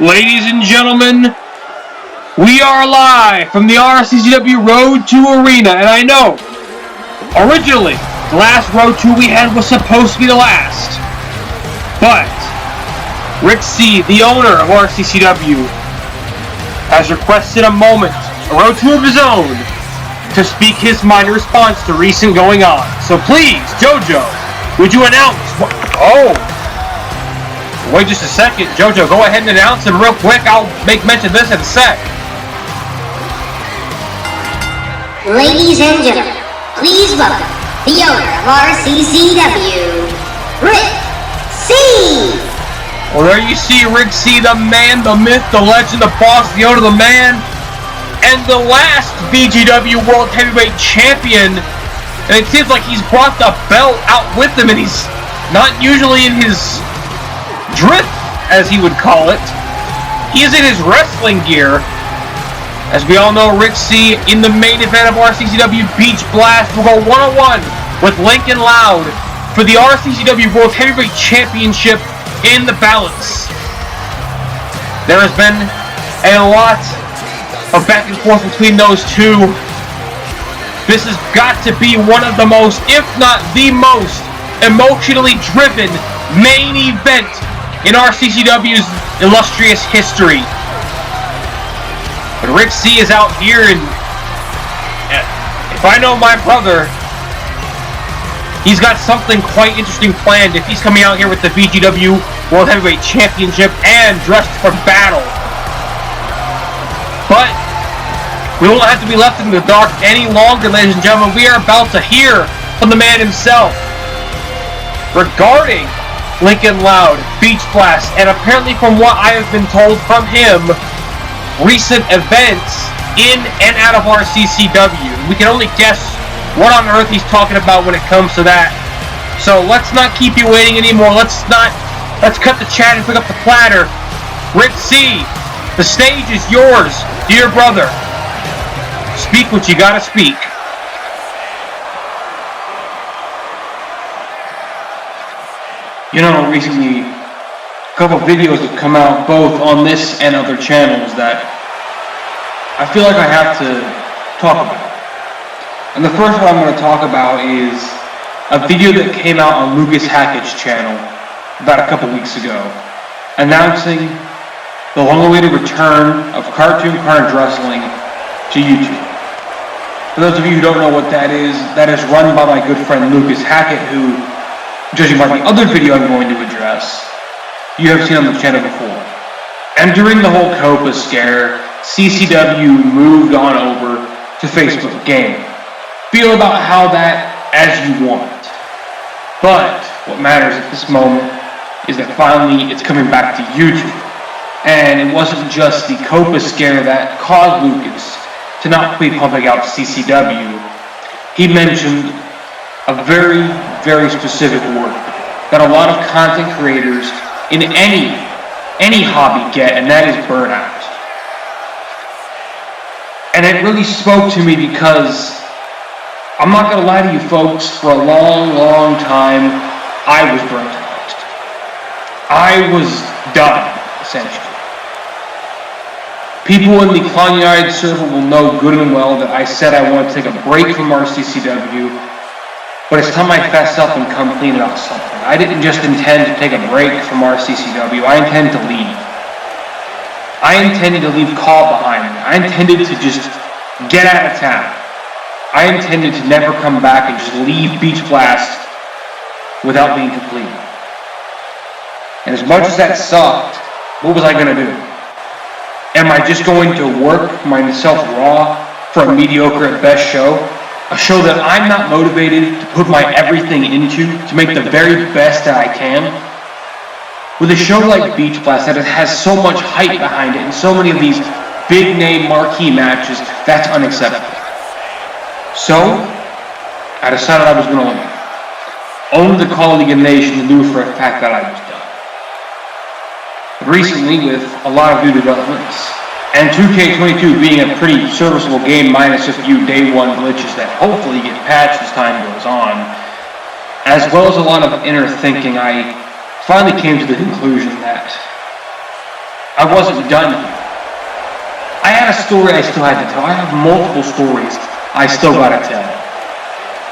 Ladies and gentlemen, we are live from the RCCW Road 2 Arena, and I know, originally, the last Road 2 we had was supposed to be the last, but Rick C., the owner of RCCW, has requested a moment, a Road 2 of his own, to speak his mind in response to recent going on. So please, JoJo, would you announce wait just a second. JoJo, go ahead and announce him real quick. I'll make mention of this in a sec. Ladies and gentlemen, please welcome the owner of RCCW, Rick C. Well, there you see Rick C., the man, the myth, the legend, the boss, the owner, the man, and the last BGW World Heavyweight Champion. And it seems like he's brought the belt out with him, and he's not usually in his drift, as he would call it. He is in his wrestling gear. As we all know, Rick C. in the main event of RCCW Beach Blast will go one-on-one with Lincoln Loud for the RCCW World Heavyweight Championship in the balance. There has been a lot of back and forth between those two. This has got to be one of the most, if not the most, emotionally driven main event in RCCW's illustrious history. But Rick C. is out here, and if I know my brother, he's got something quite interesting planned if he's coming out here with the BGW World Heavyweight Championship and dressed for battle. But we won't have to be left in the dark any longer, ladies and gentlemen. We are about to hear from the man himself regarding Lincoln Loud, Beach Blast, and apparently from what I have been told from him, recent events in and out of RCCW. We can only guess what on earth he's talking about when it comes to that. So let's not keep you waiting anymore. Let's cut the chat and pick up the platter. Rick C., the stage is yours, dear brother. Speak what you gotta speak. You know, recently, a couple of videos have come out both on this and other channels that I feel like I have to talk about. And the first one I'm going to talk about is a video that came out on Lucas Hackett's channel about a couple weeks ago, announcing the long-awaited return of Cartoon Carnage Wrestling to YouTube. For those of you who don't know what that is run by my good friend Lucas Hackett, who, judging by the other video I'm going to address, you have seen on the channel before. And during the whole Opus scare, CCW moved on over to Facebook Game. Feel about how that as you want. But what matters at this moment is that finally it's coming back to YouTube. And it wasn't just the Opus scare that caused Lucas to not be pumping out CCW. He mentioned a very, very specific word that a lot of content creators in any hobby get, and that is burnout. And it really spoke to me because I'm not going to lie to you folks, for a long, long time, I was burnt out. I was done, essentially. People in the Clonyard server will know good and well that I said I want to take a break from RCCW, but it's time I fess up and come clean about something. I didn't just intend to take a break from RCCW, I intended to leave. I intended to leave CAW behind me. I intended to just get out of town. I intended to never come back and just leave Beach Blast without being complete. And as much as that sucked, what was I going to do? Am I just going to work myself raw for a mediocre at best show? A show that I'm not motivated to put my everything into to make the very best that I can? With a show like Beach Blast that has so much hype behind it and so many of these big name marquee matches, that's unacceptable. So, I decided I was going to leave. Only the CAW League Nation knew for a fact that I was done. Recently, with a lot of new developments, and 2K22 being a pretty serviceable game minus a few day one glitches that hopefully get patched as time goes on, as well as a lot of inner thinking, I finally came to the conclusion that I wasn't done here. I had a story I still had to tell. I have multiple stories I still gotta tell.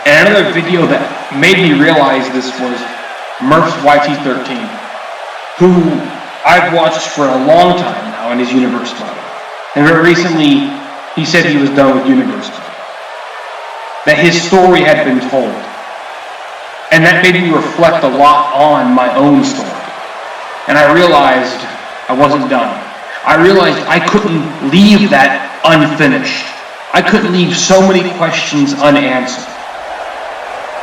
And another video that made me realize this was Murph's YT13, who I've watched for a long time now in his Universe title. And very recently, he said he was done with Universe title. That his story had been told. And that made me reflect a lot on my own story. And I realized I wasn't done. I realized I couldn't leave that unfinished. I couldn't leave so many questions unanswered.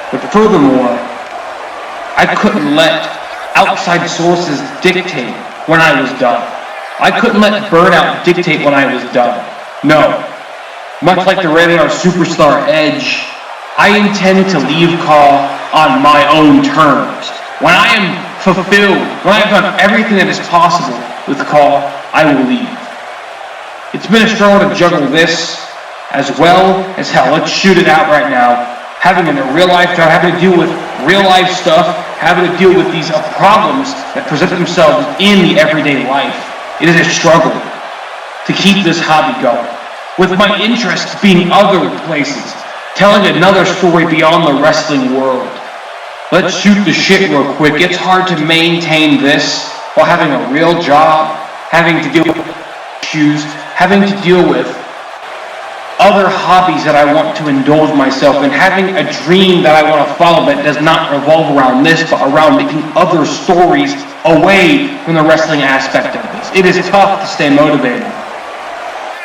But furthermore, I couldn't let outside sources dictate when I was done. I couldn't let burnout dictate when I was done. No. Much like the Radar Superstar Edge, I intend to leave CAW on my own terms. When I am fulfilled, when I have done everything that is possible with CAW, I will leave. It's been a struggle to juggle this, as well as hell. Let's shoot it out right now. Having a real life job, having to deal with real life stuff, having to deal with these problems that present themselves in the everyday life. It is a struggle to keep this hobby going. With my interests being other places, telling another story beyond the wrestling world. Let's shoot the shit real quick. It's hard to maintain this while having a real job, having to deal with issues, having to deal with other hobbies that I want to indulge myself in, having a dream that I want to follow that does not revolve around this, but around making other stories away from the wrestling aspect of this. It is tough to stay motivated,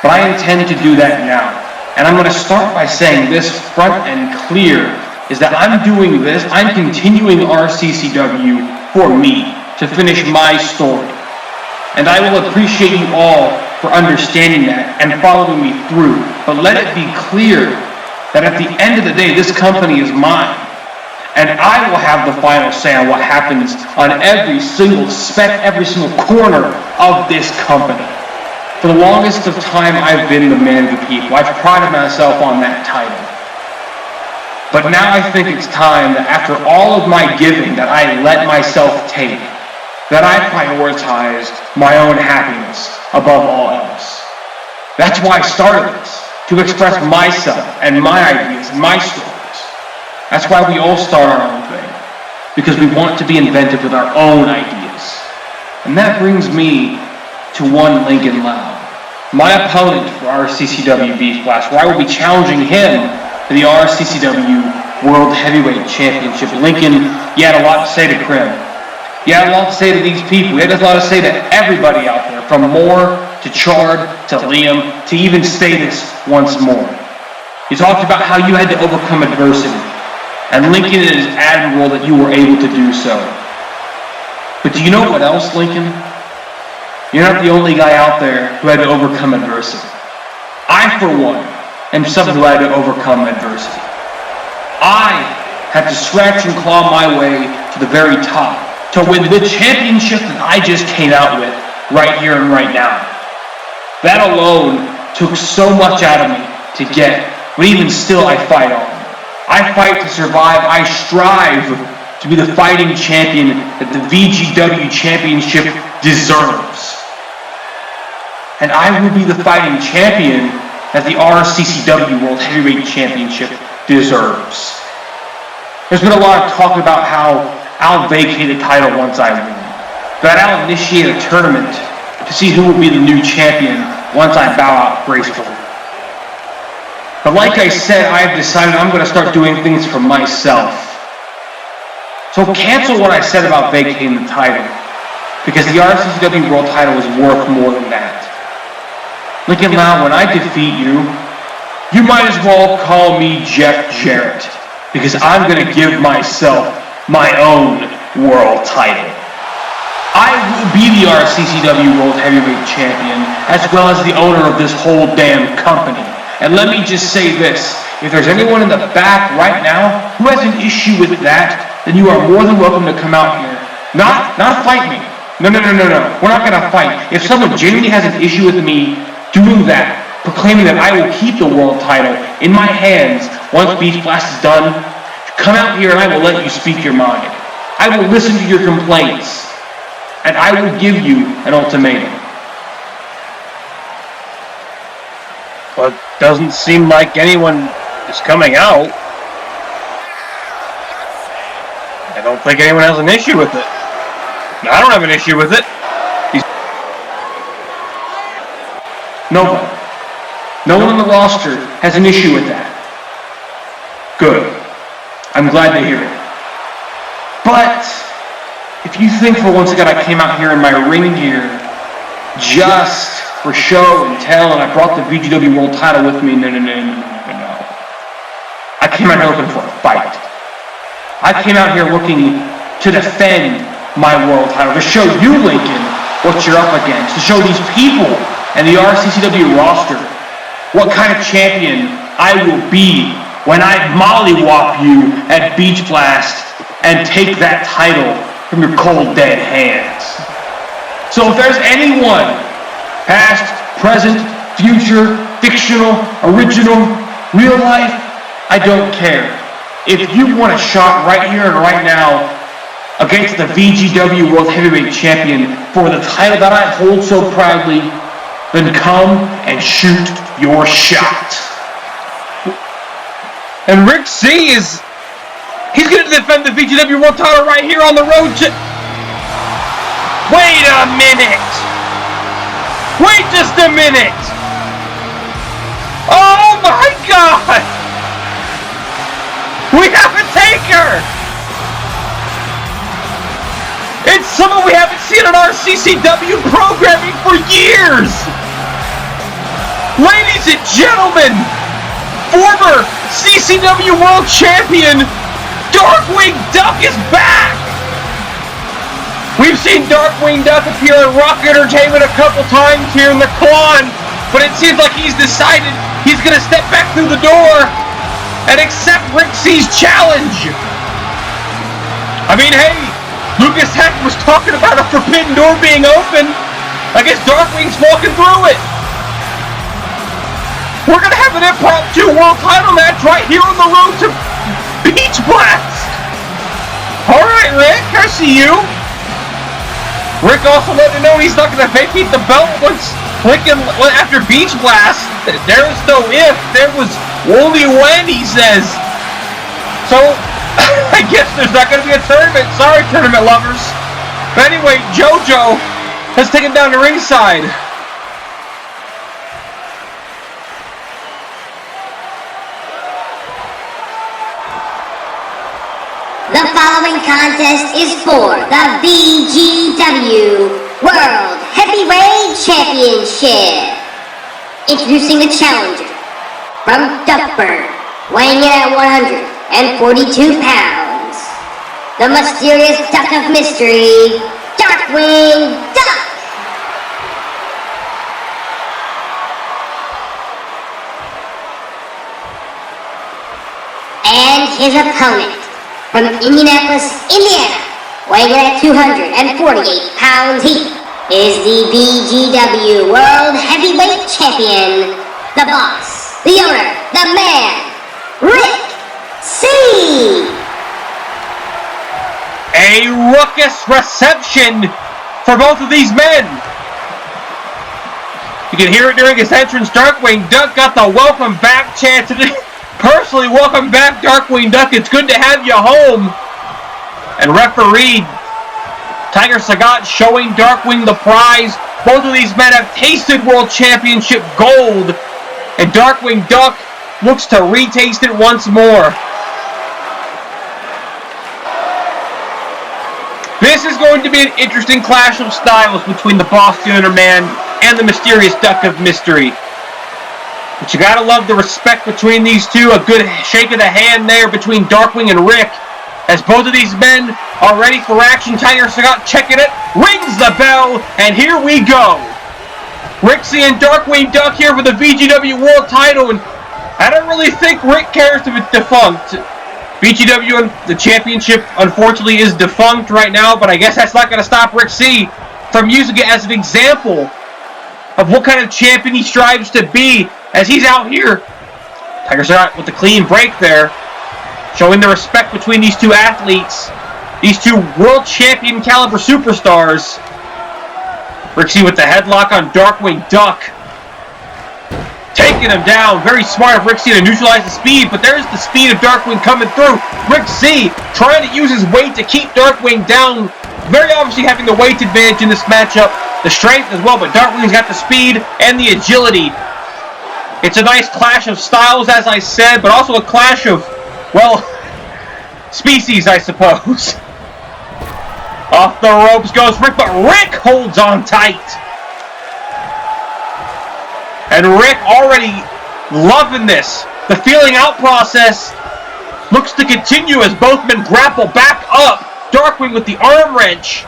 but I intend to do that now. And I'm going to start by saying this front and clear, is that I'm doing this, I'm continuing RCCW for me, to finish my story. And I will appreciate you all for understanding that and following me through. But let it be clear that at the end of the day, this company is mine. And I will have the final say on what happens on every single speck, every single corner of this company. For the longest of time, I've been the man of the people. I've prided myself on that title. But now I think it's time that after all of my giving that I let myself take, that I prioritize my own happiness above all else. That's why I started this, to express myself and my ideas and my stories. That's why we all start our own thing, because we want to be inventive with our own ideas. And that brings me to one Lincoln Loud, my opponent for RCCW Beef Blast, where I will be challenging him for the RCCW World Heavyweight Championship. Lincoln, you had a lot to say to Krim. You had a lot to say to these people. You had a lot to say to everybody out there, from Moore to Chard to Liam to even Status once more. You talked about how you had to overcome adversity. And Lincoln, it is admirable that you were able to do so. But do you know what else, Lincoln? You're not the only guy out there who had to overcome adversity. I, for one, am someone who had to overcome adversity. I had to scratch and claw my way to the very top, to win the championship that I just came out with right here and right now. That alone took so much out of me to get, but even still I fight on. I fight to survive. I strive to be the fighting champion that the VGW Championship deserves. And I will be the fighting champion that the RCCW World Heavyweight Championship deserves. There's been a lot of talk about how I'll vacate the title once I win, that I'll initiate a tournament to see who will be the new champion once I bow out gracefully. But like I said, I have decided I'm going to start doing things for myself. So cancel what I said about vacating the title, because the RCCW World title is worth more than that. Lincoln Loud, when I defeat you, you might as well call me Jeff Jarrett, because I'm going to give myself my own world title. I will be the RCCW World Heavyweight Champion, as well as the owner of this whole damn company. And let me just say this, if there's anyone in the back right now who has an issue with that, then you are more than welcome to come out here. Not fight me. No. We're not going to fight. If someone genuinely has an issue with me doing that, proclaiming that I will keep the world title in my hands once Beef Blast is done, come out here and I will let you speak your mind. I will listen to your complaints. And I will give you an ultimatum. But doesn't seem like anyone is coming out. I don't think anyone has an issue with it. I don't have an issue with it. Nobody. No one on the roster has an issue with that. Good. I'm glad to hear it. But if you think for once again I came out here in my ring gear just for show and tell, and I brought the VGW World title with me, no. I came out here looking for a fight. I came out here looking to defend my world title, to show you, Lincoln, what you're up against, to show these people and the RCCW roster what kind of champion I will be when I mollywop you at Beach Blast and take that title from your cold, dead hands. So if there's anyone, past, present, future, fictional, original, real life, I don't care. If you want a shot right here and right now against the VGW World Heavyweight Champion for the title that I hold so proudly, then come and shoot your shot. And Rick C he's going to defend the VGW World title right here on the road to... Wait a minute! Wait just a minute! Oh my God! We have a taker! It's someone we haven't seen on RCCW programming for years! Ladies and gentlemen, former CCW World Champion Darkwing Duck is back! We've seen Darkwing Duck appear in Rock Entertainment a couple times here in the Con, but it seems like he's decided he's going to step back through the door and accept Rick C's challenge. I mean, hey, Lucas Heck was talking about a forbidden door being open. I guess Darkwing's walking through it. We're going to have an impromptu world title match right here on the road to Beach Blast. All right, Rick, I see you. Rick also let me know he's not going to vacate the belt after Beach Blast. There is no if, there was only when, he says. So, I guess there's not going to be a tournament. Sorry, tournament lovers. But anyway, JoJo has taken down the ringside. The following contest is for the VGW World Heavyweight Championship. Introducing the challenger from Duckburg, weighing in at 142 pounds, the mysterious duck of mystery, Darkwing Duck. And his opponent from Indianapolis, Indiana, weighing in at 248 pounds each, is the VGW World Heavyweight Champion, the boss, the owner, the man, Rick C. A ruckus reception for both of these men. You can hear it during his entrance. Darkwing Duck got the welcome back chant today. Personally, welcome back, Darkwing Duck. It's good to have you home. And referee Tiger Sagat showing Darkwing the prize. Both of these men have tasted World Championship gold, and Darkwing Duck looks to retaste it once more. This is going to be an interesting clash of styles between the Boston Owner Man and the mysterious Duck of Mystery. But you gotta love the respect between these two. A good shake of the hand there between Darkwing and Rick, as both of these men are ready for action. Tiger Sagat checking it, rings the bell, and here we go. Rixie and Darkwing Duck here for the VGW World title, and I don't really think Rick cares if it's defunct. VGW, the championship, unfortunately is defunct right now, but I guess that's not going to stop Rick C from using it as an example of what kind of champion he strives to be as he's out here. Tiger Sagat with the clean break there, showing the respect between these two athletes, these two world champion caliber superstars. Rick C with the headlock on Darkwing Duck. taking him down. Very smart of Rick C to neutralize the speed, but there's the speed of Darkwing coming through. Rick C trying to use his weight to keep Darkwing down. Very obviously having the weight advantage in this matchup. The strength as well, but Darkwing's got the speed and the agility. It's a nice clash of styles, as I said, but also a clash of, well, species, I suppose. Off the ropes goes Rick, but Rick holds on tight. And Rick already loving this. The feeling out process looks to continue as both men grapple back up. Darkwing with the arm wrench.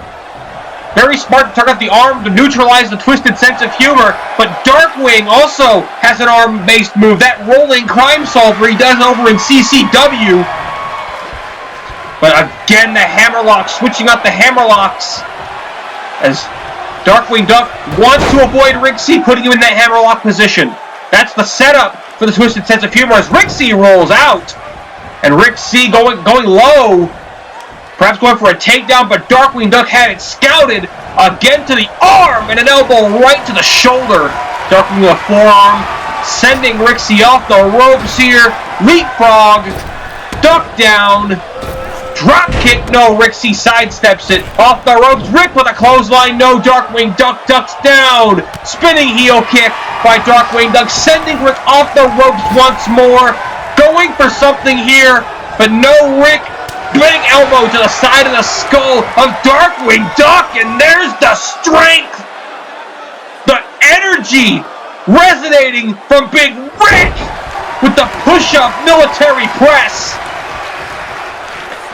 Very smart to turn out the arm to neutralize the twisted sense of humor. But Darkwing also has an arm-based move. That rolling crime solver he does over in CCW. But again, the hammerlock, switching up the hammerlocks. As Darkwing Duck wants to avoid Rick C, putting him in that hammerlock position. That's the setup for the twisted sense of humor as Rick C rolls out. And Rick C going low. Perhaps going for a takedown, but Darkwing Duck had it scouted. Again to the arm and an elbow right to the shoulder. Darkwing with a forearm, sending Rick C off the ropes here. Leapfrog, duck down, drop kick, no, Rick C sidesteps it. Off the ropes, Rick with a clothesline, no, Darkwing Duck ducks down. Spinning heel kick by Darkwing Duck, sending Rick off the ropes once more. Going for something here, but no, Rick. Big elbow to the side of the skull of Darkwing Duck, and there's the strength, the energy resonating from Big Rick with the push-up military press.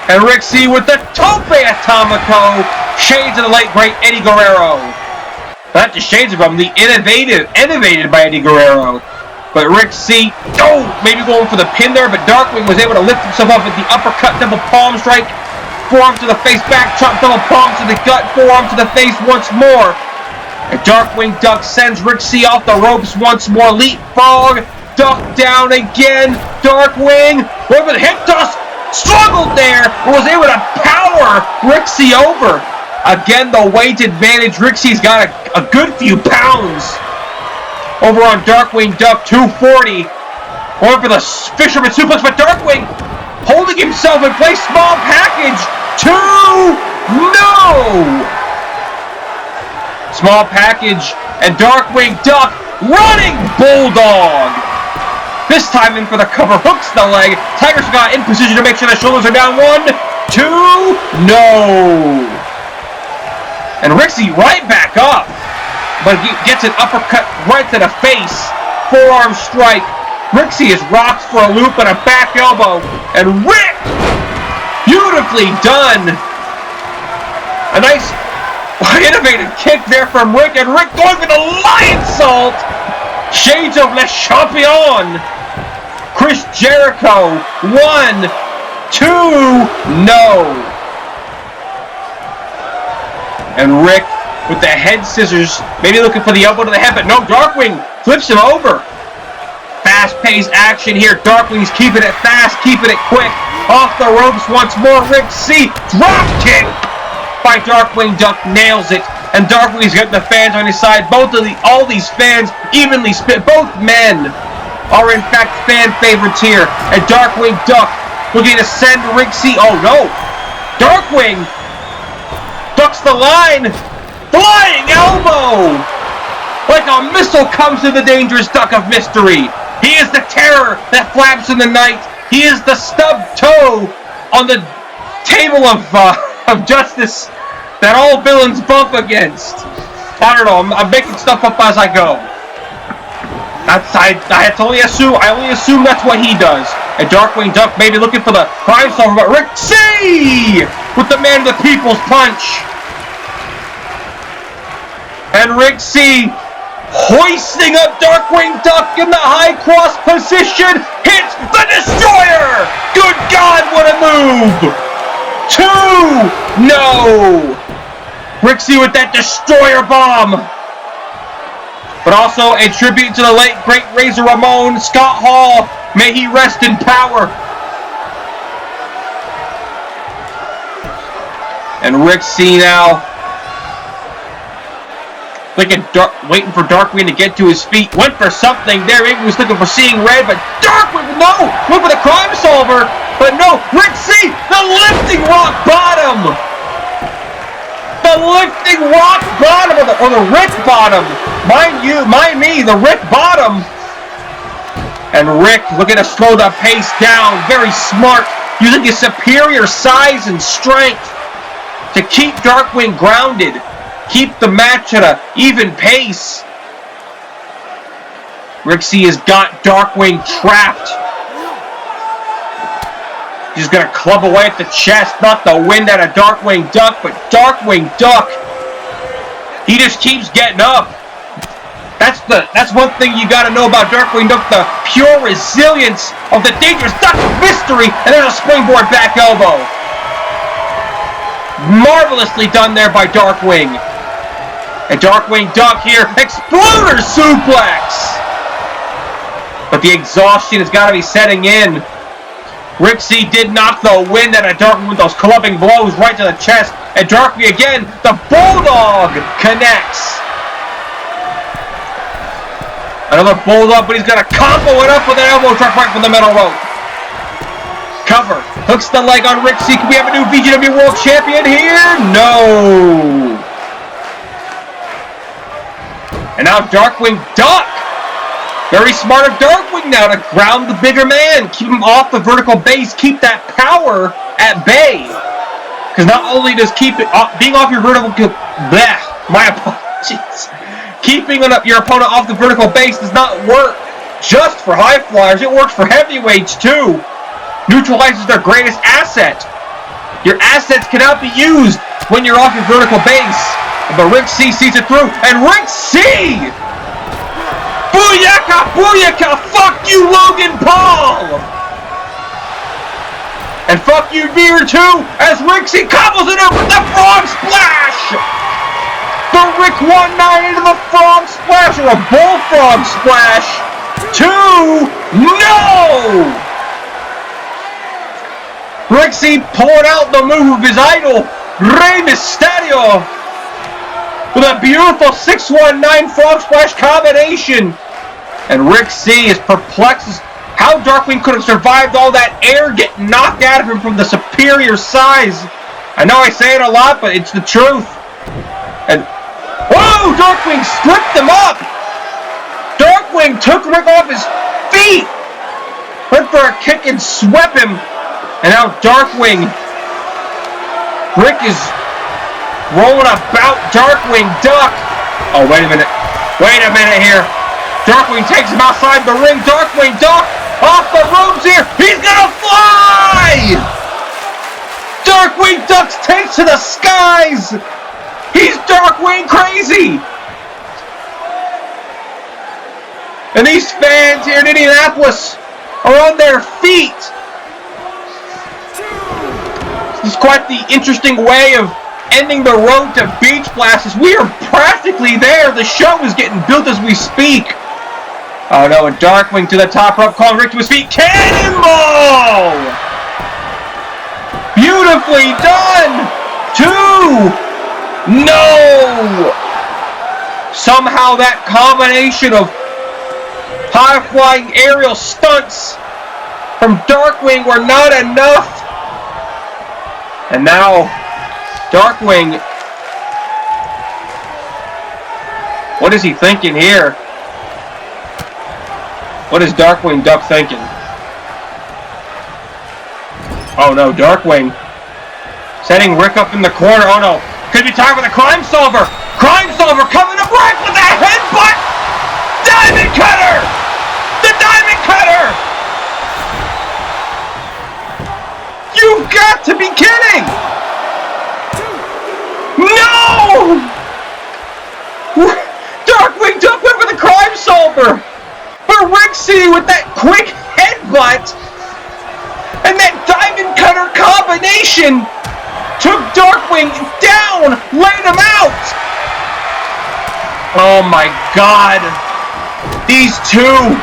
And Rick C with the Tope Atomico, shades of the late great Eddie Guerrero. Not just shades of him, the innovated by Eddie Guerrero. But Rick C, maybe going for the pin there, but Darkwing was able to lift himself up with the uppercut, double palm strike, forearm to the face, back chop, double palm to the gut, forearm to the face once more. And Darkwing Duck sends Rick C off the ropes once more, leapfrog, duck down again, Darkwing, over the hip toss, struggled there, and was able to power Rick C over. Again, the weight advantage, Rick C's got a good few pounds. Over on Darkwing Duck, 240. Going for the Fisherman Suplex, but Darkwing holding himself in place. Small package. 2. No! Small package. And Darkwing Duck running Bulldog. This time in for the cover. Hooks the leg. Tiger Scott in position to make sure the shoulders are down. 1, 2. No! And Rick C right back up. But he gets an uppercut right to the face. Forearm strike. Rick C is rocked for a loop and a back elbow. And Rick! Beautifully done. A nice innovative kick there from Rick. And Rick going for the lion salt. Shades of Le Champion. Chris Jericho. 1, 2, no. And Rick with the head scissors, maybe looking for the elbow to the head, but no, Darkwing flips him over. Fast-paced action here. Darkwing's keeping it fast, keeping it quick. Off the ropes once more. Rick C. Drop kick by Darkwing Duck, nails it. And Darkwing's got the fans on his side. All these fans evenly split. Both men are in fact fan favorites here. And Darkwing Duck looking to send Rick C. Oh no! Darkwing ducks the line. Flying elbow! Like a missile comes to the dangerous duck of mystery. He is the terror that flaps in the night. He is the stubbed toe on the table of justice that all villains bump against. I don't know, I'm making stuff up as I go. I only assume that's what he does. And Darkwing Duck maybe looking for the crime solver, but Rick C! With the man of the people's punch. And Rick C hoisting up Darkwing Duck in the high cross position. Hits the Destroyer! Good God, what a move! 2! No! Rick C with that Destroyer bomb. But also a tribute to the late great Razor Ramon, Scott Hall. May he rest in power. And Rick C now waiting for Darkwing to get to his feet. Went for something there. Maybe he was looking for seeing red, but Darkwing, no! Went for the crime solver, but no! Rick C, the lifting rock bottom! The lifting rock bottom, or the Rick bottom. Mind me, the Rick bottom. And Rick looking to slow the pace down. Very smart, using his superior size and strength to keep Darkwing grounded. Keep the match at an even pace. Rick C has got Darkwing trapped. He's going to club away at the chest, not the wind out of Darkwing Duck, but Darkwing Duck. He just keeps getting up. That's one thing you got to know about Darkwing Duck, the pure resilience of the dangerous Duck of mystery, and there's a springboard back elbow. Marvelously done there by Darkwing. And Darkwing Duck here, Exploder Suplex! But the exhaustion has got to be setting in. Rick C did knock the wind out of Darkwing with those clubbing blows right to the chest. And Darkwing again, the Bulldog connects. Another Bulldog, but he's going to combo it up with an elbow drop right from the middle rope. Cover. Hooks the leg on Rick C. Can we have a new VGW World Champion here? No. And now Darkwing Duck. Very smart of Darkwing now to ground the bigger man. Keep him off the vertical base. Keep that power at bay. Because not only does being off your vertical... my apologies. Keeping your opponent off the vertical base does not work just for high flyers. It works for heavyweights too. Neutralizes their greatest asset. Your assets cannot be used when you're off your vertical base. But Rick C sees it through. And Rick C! Booyaka! Booyaka! Fuck you, Logan Paul! And fuck you, Veer, too, as Rick C cobbles it up with the frog splash! The Rick 1-9 into the frog splash, or a bullfrog splash. 2, no! Rick C pulling out the move of his idol, Rey Mysterio, with a beautiful 619 frog splash combination. And Rick C is perplexed as how Darkwing could have survived all that air getting knocked out of him from the superior size. I know I say it a lot, but it's the truth. And whoa! Darkwing stripped him up! Darkwing took Rick off his feet! Went for a kick and swept him. And now Darkwing. Rick is rolling about Darkwing Duck. Oh, wait a minute. Wait a minute here. Darkwing takes him outside the ring. Darkwing Duck off the ropes here. He's gonna fly! Darkwing Duck takes to the skies. He's Darkwing crazy. And these fans here in Indianapolis are on their feet. This is quite the interesting way of ending the road to Beach Blast. We are practically there. The show is getting built as we speak. Oh no, a Darkwing to the top rope, calling Rick to his feet. Cannonball! Beautifully done! 2! No! Somehow that combination of high-flying aerial stunts from Darkwing were not enough. And now, Darkwing, what is he thinking here? What is Darkwing Duck thinking? Oh no, Darkwing setting Rick up in the corner. Oh no, could be time for the Crime Solver. Crime Solver coming to Rick with a headbutt. Diamond Cutter! The Diamond Cutter! You've got to be kidding! No! Darkwing Duck went for the Crime Solver! But Rick C with that quick headbutt and that Diamond Cutter combination took Darkwing down, laid him out! Oh my god! These two!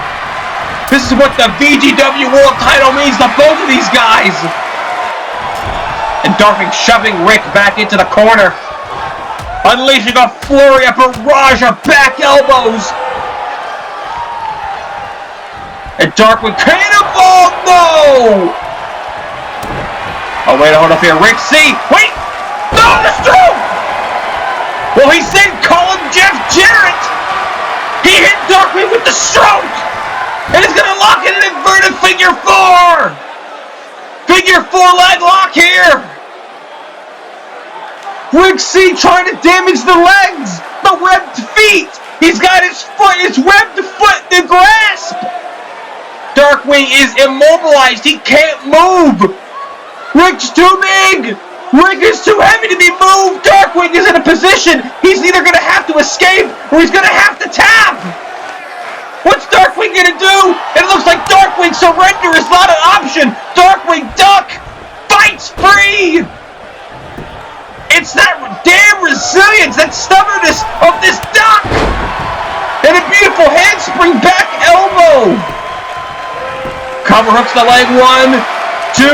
This is what the VGW World title means to both of these guys! And Darkwing shoving Rick back into the corner. unleashing a flurry, a barrage of back elbows. And Darkwing cannonball, no! Oh, wait, hold up here. Rick C. Wait! No, the stroke! Well, he said call him Jeff Jarrett. He hit Darkwing with the stroke. And he's going to lock in an inverted figure four. Figure four leg lock here. Rick C trying to damage the legs. The webbed feet. He's got his foot, his webbed foot in the grasp. Darkwing is immobilized. He can't move. Rick's too big! Rick is too heavy to be moved! Darkwing is in a position he's either going to have to escape or he's going to have to tap! What's Darkwing going to do? It looks like Darkwing surrender is not an option! Darkwing duck! Fights free! It's that damn resilience, that stubbornness of this duck! And a beautiful handspring back elbow! Cover hooks the leg, 1, 2,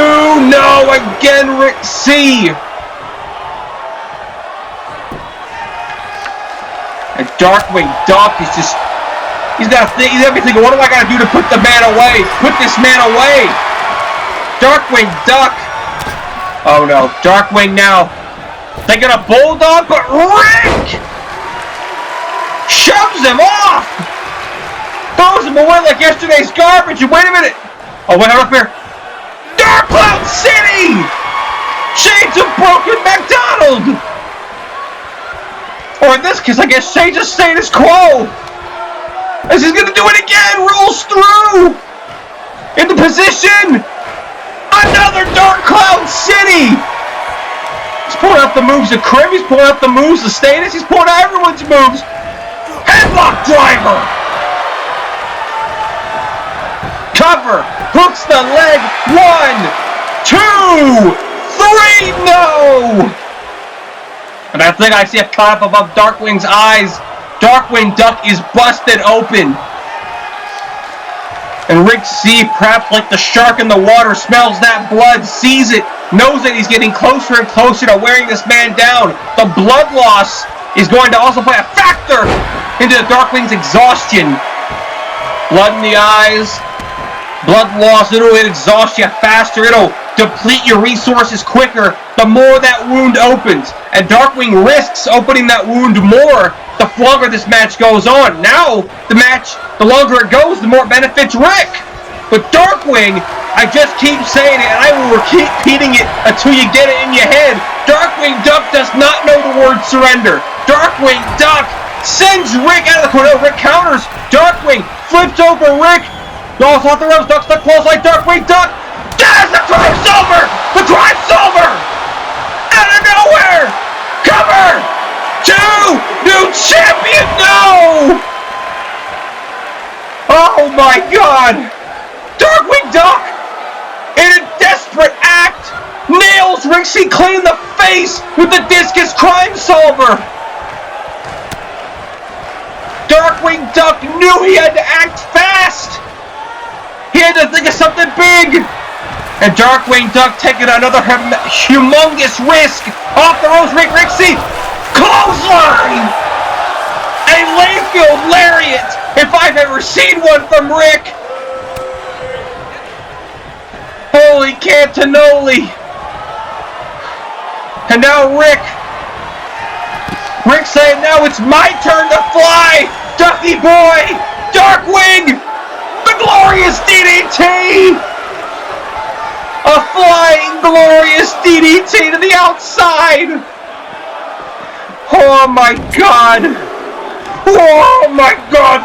no, again, Rick C. And Darkwing Duck is just, he's got to think, he's everything. What do I got to do to put the man away? Put this man away. Darkwing Duck. Oh no, Darkwing now. Thinking a bulldog, but Rick shoves him off. Throws him away like yesterday's garbage. And wait a minute. Oh, wait, hold up here. Dark Cloud City! Shades of Broken McDonald! Or in this case, I guess Shades of status quo! As he's gonna do it again! Rolls through! Into position! Another Dark Cloud City! He's pulling out the moves of Krim, he's pulling out the moves of status, he's pulling out everyone's moves! Headlock driver! Cover, hooks the leg, 1, 2, 3, no! And I think I see a cut up above Darkwing's eyes. Darkwing Duck is busted open. And Rick C, perhaps like the shark in the water, smells that blood, sees it, knows that he's getting closer and closer to wearing this man down. The blood loss is going to also play a factor into the Darkwing's exhaustion. Blood in the eyes. Blood loss, it'll exhaust you faster, it'll deplete your resources quicker the more that wound opens. And Darkwing risks opening that wound more the longer this match goes on. Now, the match, the longer it goes, the more it benefits Rick. But Darkwing, I just keep saying it, and I will keep repeating it until you get it in your head. Darkwing Duck does not know the word surrender. Darkwing Duck sends Rick out of the corner. Rick counters. Darkwing flips over Rick. Goes off the ropes, Duck's the close like Darkwing Duck. There's the drive silver! The drive silver! Out of nowhere! Cover! 2! New champion! No! Oh my god! Darkwing Duck! In a desperate act, nails Rick C clean in the face with the discus crime solver! Darkwing Duck knew he had to act fast! He had to think of something big! And Darkwing Duck taking another humongous risk off the ropes. Rick C. Clothesline! A Layfield lariat! If I've ever seen one from Rick! Holy cantonoli! And now Rick saying, now it's my turn to fly! Ducky boy! Darkwing! The glorious DDT! A flying glorious DDT to the outside! Oh my god! Oh my god!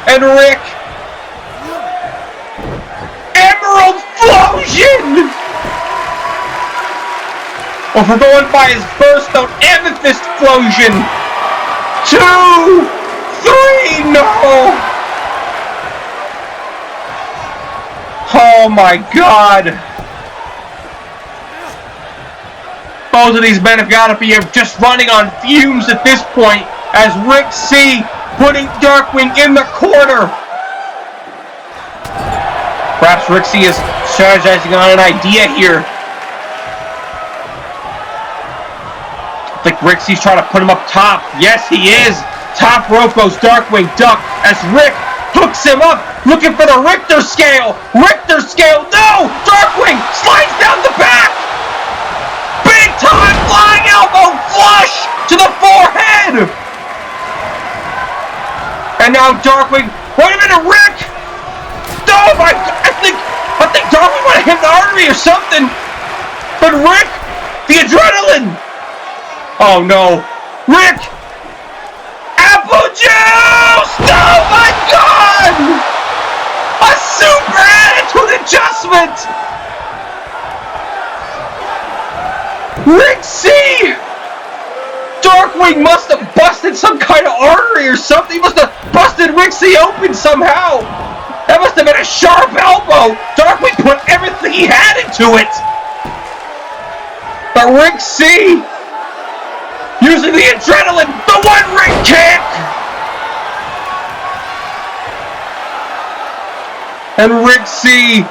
And Rick! Emerald Flosion! Or if we're going by his birthstone, Amethyst Flosion! 2, 3, no! Oh my god! Both of these men have got to be just running on fumes at this point as Rick C putting Darkwing in the corner. Perhaps Rick C is strategizing on an idea here. I think Rixie's trying to put him up top. Yes, he is. Top rope goes Darkwing Duck as Rick hooks him up, looking for the Richter scale. Richter scale, no! Darkwing slides down the back. Big time flying elbow flush to the forehead. And now Darkwing, wait a minute, Rick! No, I think Darkwing might have hit the artery or something. But Rick, the adrenaline! Oh no, Rick! Apple juice! Oh my God! A super attitude adjustment! Rick C! Darkwing must have busted some kind of artery or something. He must have busted Rick C open somehow. That must have been a sharp elbow. Darkwing put everything he had into it. But Rick C, using the adrenaline, the one ring kick! And Rick C,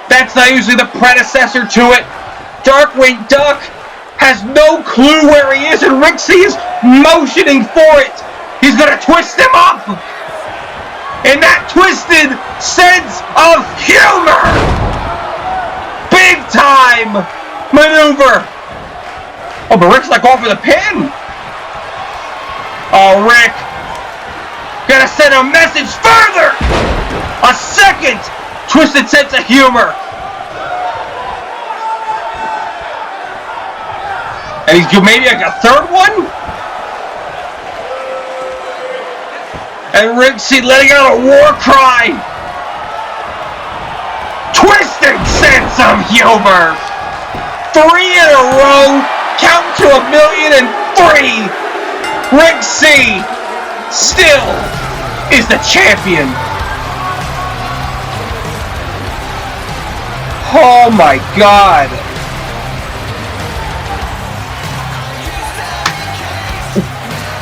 that's not usually the predecessor to it. Darkwing Duck has no clue where he is, and Rick C is motioning for it. He's gonna twist him up in that twisted sense of humor. Big time maneuver. Oh, but Rick's not going for the pin. Oh, Rick, gotta send a message further. A second twisted sense of humor. And he's maybe like a third one? And Rick C letting out a war cry. Twisted sense of humor. 3 in a row. Count to 1,000,003. Rick C still is the champion. Oh my God.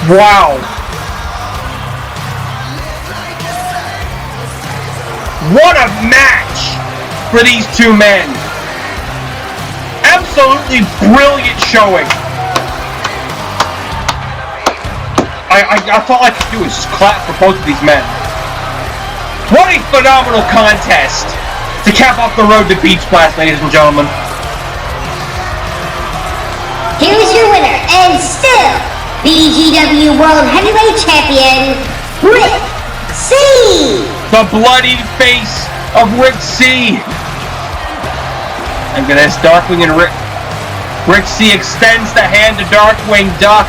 Wow. What a match for these two men. Absolutely brilliant showing. I thought I could do is just clap for both of these men. What a phenomenal contest to cap off the road to Beach Blast, ladies and gentlemen. Here's your winner, and still BGW World Heavyweight Champion, Rick C. The bloodied face of Rick C. And as Darkwing and Rick C extends the hand to Darkwing Duck.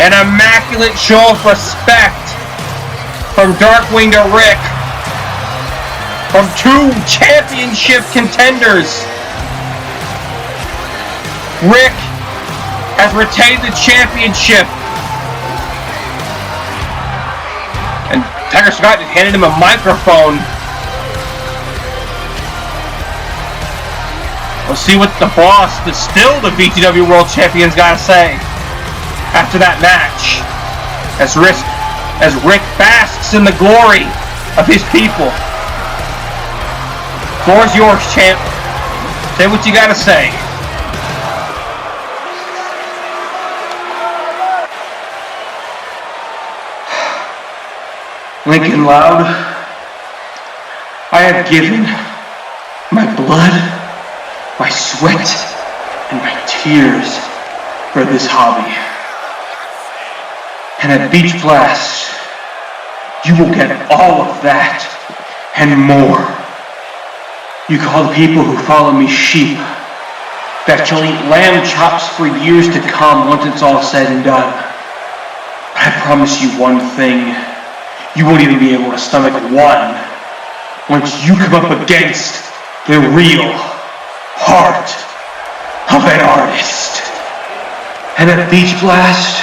An immaculate show of respect from Darkwing to Rick. From two championship contenders. Rick has retained the championship. And Tiger Scott just handed him a microphone. We'll see what the boss, still the BGW World Champion's got to say after that match. As Rick basks in the glory of his people. Floor's yours, champ. Say what you got to say. Lincoln Loud, I have given my blood, my sweat, and my tears for this hobby. And at Beach Blast, you will get all of that and more. You call the people who follow me sheep, that you'll eat lamb chops for years to come once it's all said and done. But I promise you one thing. You won't even be able to stomach one once you come up against the real heart of an artist. And at Beach Blast,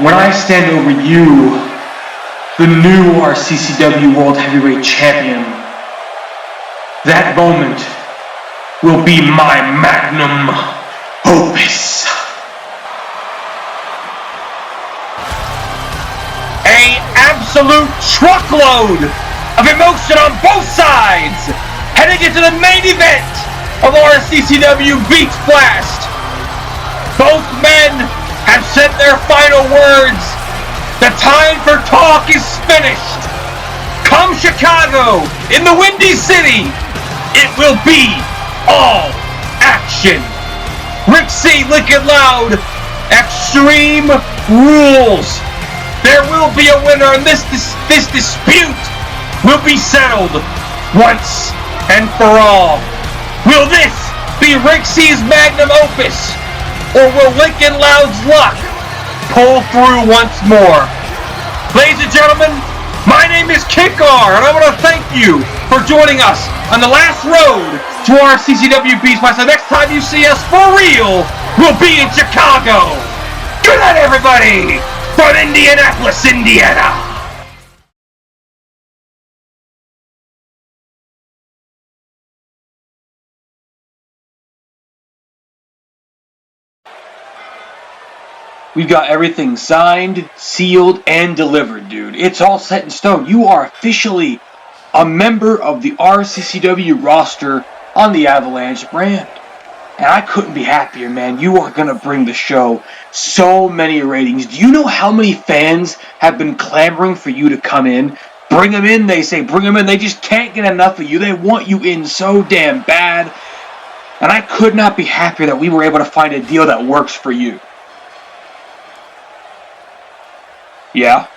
when I stand over you, the new RCCW World Heavyweight Champion, that moment will be my Magnum Opus. Absolute truckload of emotion on both sides, heading into the main event of RCCW Beach Blast. Both men have said their final words. The time for talk is finished. Come Chicago, in the Windy City, it will be all action. Rick C, Lick It Loud, Extreme Rules. There will be a winner, and this dispute will be settled once and for all. Will this be Rick C's Magnum Opus, or will Lick It Loud's luck pull through once more? Ladies and gentlemen, my name is Kickar, and I want to thank you for joining us on the last road to our CCW Beach Blast. The next time you see us for real, we'll be in Chicago. Good night, everybody, from Indianapolis, Indiana. We've got everything signed, sealed, and delivered, dude. It's all set in stone. You are officially a member of the RCCW roster on the Avalanche brand. And I couldn't be happier, man. You are going to bring the show so many ratings. Do you know how many fans have been clamoring for you to come in? Bring them in, they say. Bring them in. They just can't get enough of you. They want you in so damn bad. And I could not be happier that we were able to find a deal that works for you. Yeah?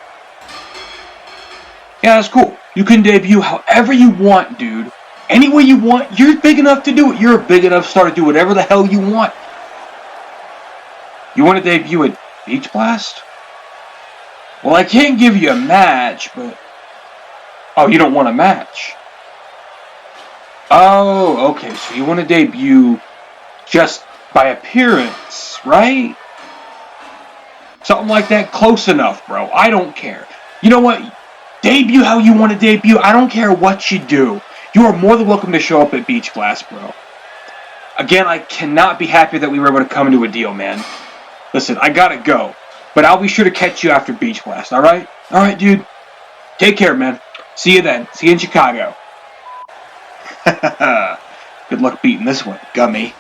Yeah, that's cool. You can debut however you want, dude. Any way you want. You're big enough to do it. You're a big enough star to do whatever the hell you want. You want to debut at Beach Blast? Well, I can't give you a match, but... Oh, you don't want a match? Oh, okay. So you want to debut just by appearance, right? Something like that, close enough, bro. I don't care. You know what? Debut how you want to debut. I don't care what you do. You are more than welcome to show up at Beach Blast, bro. Again, I cannot be happier that we were able to come into a deal, man. Listen, I gotta go. But I'll be sure to catch you after Beach Blast, alright? Alright, dude. Take care, man. See you then. See you in Chicago. Good luck beating this one, gummy.